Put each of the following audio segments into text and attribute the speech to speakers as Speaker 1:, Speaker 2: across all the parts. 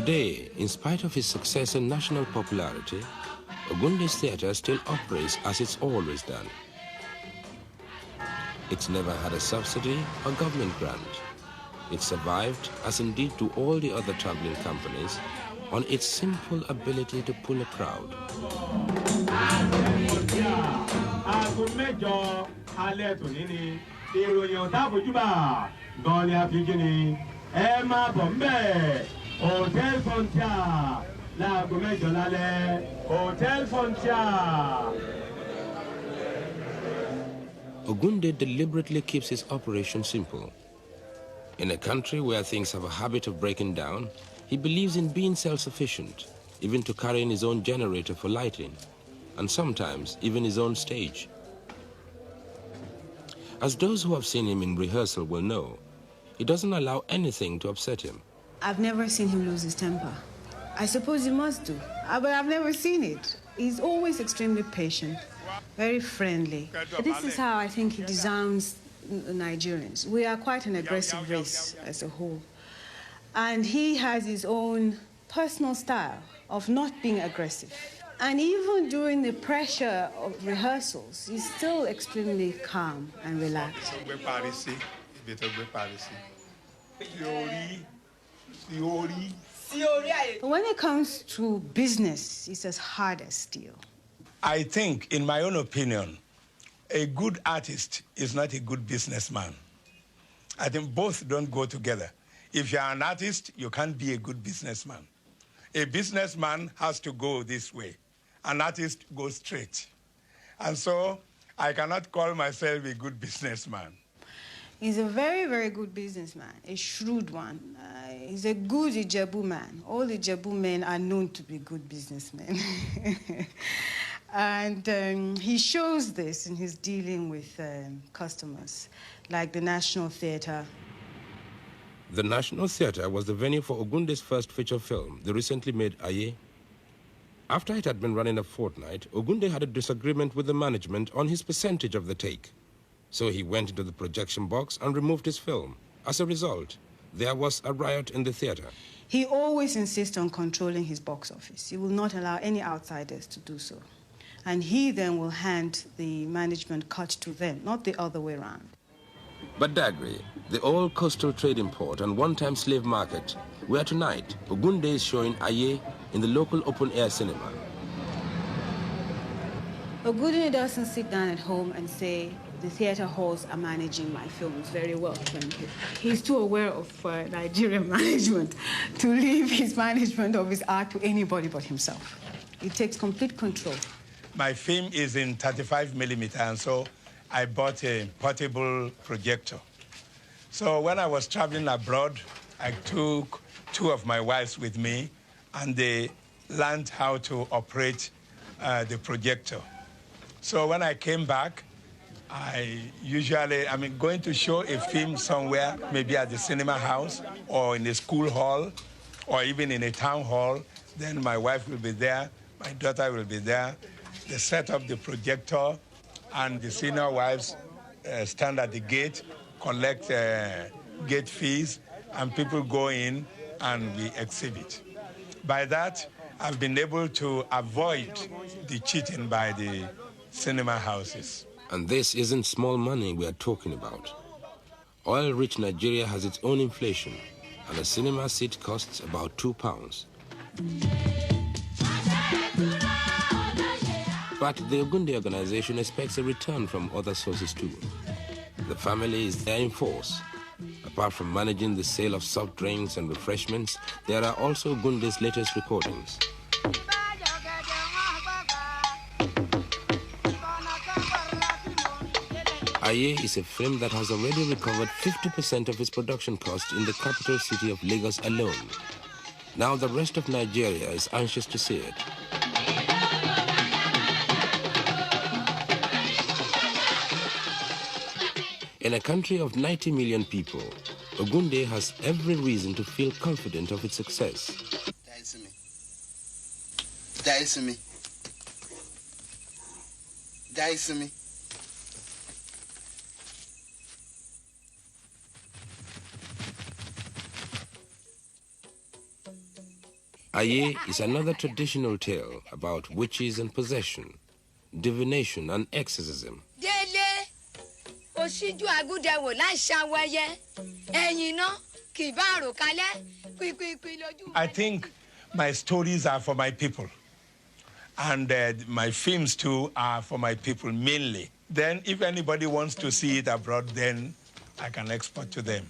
Speaker 1: Today, in spite of his success and national popularity, Ogunde's theatre still operates as it's always done. It's never had a subsidy or government grant. It survived, as indeed do all the other traveling companies, on its simple ability to pull a crowd. Ogunde deliberately keeps his operation simple. In a country where things have a habit of breaking down, he believes in being self-sufficient, even to carrying his own generator for lighting, and sometimes even his own stage. As those who have seen him in rehearsal will know, he doesn't allow anything to upset him.
Speaker 2: I've never seen him lose his temper. I suppose he must do, but I've never seen it. He's always extremely patient, very friendly. This is how I think he designs Nigerians. We are quite an aggressive race as a whole. And he has his own personal style of not being aggressive. And even during the pressure of rehearsals, he's still extremely calm and relaxed. But when it comes to business, it's as hard as steel.
Speaker 3: I think, in my own opinion, a good artist is not a good businessman. I think both don't go together. If you're an artist, you can't be a good businessman. A businessman has to go this way. An artist goes straight. And so I cannot call myself a good businessman.
Speaker 2: He's a very, very good businessman, a shrewd one. He's a good Ijebu man. All Ijebu men are known to be good businessmen. And he shows this in his dealing with customers, like the National Theatre.
Speaker 1: The National Theatre was the venue for Ogunde's first feature film, the recently made Aye. After it had been running a fortnight, Ogunde had a disagreement with the management on his percentage of the take. So he went into the projection box and removed his film. As a result, there was a riot in the theatre.
Speaker 2: He always insists on controlling his box office. He will not allow any outsiders to do so. And he then will hand the management cut to them, not the other way around.
Speaker 1: But Dagri, the old coastal trading port and one-time slave market, where tonight Ogunde is showing Aye in the local open-air cinema.
Speaker 2: Ogunde doesn't sit down at home and say, the theatre halls are managing my films very well. He's too aware of Nigerian management to leave his management of his art to anybody but himself. He takes complete control.
Speaker 3: My film is in 35mm, and so I bought a portable projector. So when I was traveling abroad, I took two of my wives with me, and they learned how to operate the projector. So when I came back, going to show a film somewhere, maybe at the cinema house, or in a school hall, or even in a town hall, then my wife will be there, my daughter will be there. They set up the projector, and the senior wives stand at the gate, collect gate fees, and people go in and we exhibit. By that, I've been able to avoid the cheating by the cinema houses.
Speaker 1: And this isn't small money we are talking about. Oil-rich Nigeria has its own inflation, and a cinema seat costs about £2. But the Ogunde organization expects a return from other sources too. The family is there in force. Apart from managing the sale of soft drinks and refreshments, there are also Ogunde's latest recordings. Aye is a film that has already recovered 50% of its production cost in the capital city of Lagos alone. Now the rest of Nigeria is anxious to see it. In a country of 90 million people, Ogunde has every reason to feel confident of its success. Aye is another traditional tale about witches and possession, divination and exorcism.
Speaker 3: I think my stories are for my people, and my films too are for my people mainly. Then if anybody wants to see it abroad, then I can export to them.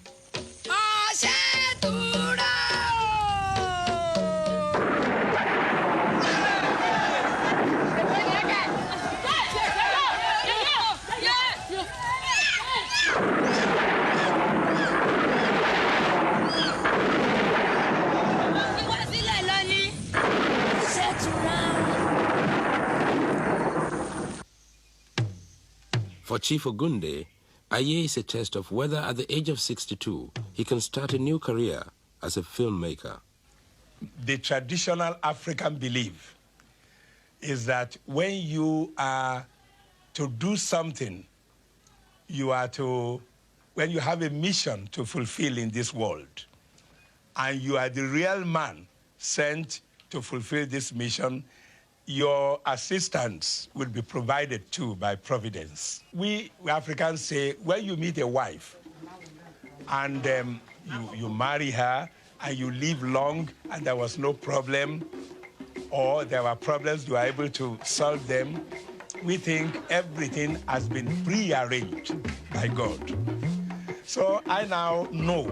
Speaker 1: For Chief Ogunde, Aye is a test of whether at the age of 62 he can start a new career as a filmmaker.
Speaker 3: The traditional African belief is that when you are to do something, when you have a mission to fulfill in this world, and you are the real man sent to fulfill this mission, your assistance will be provided to by Providence. We Africans say, when you meet a wife and you marry her and you live long and there was no problem, or there were problems, you are able to solve them, we think everything has been prearranged by God. So I now know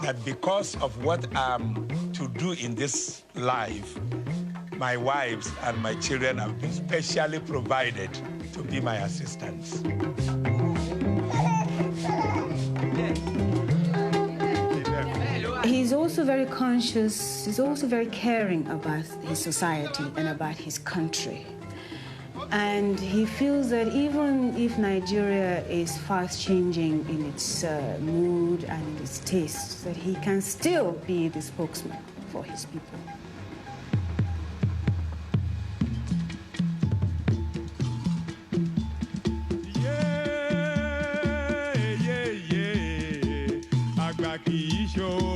Speaker 3: that because of what I'm to do in this life, my wives and my children have been specially provided to be my assistants.
Speaker 2: He's also very conscious, he's also very caring about his society and about his country. And he feels that even if Nigeria is fast-changing in its mood and its tastes, that he can still be the spokesman for his people.
Speaker 3: Show.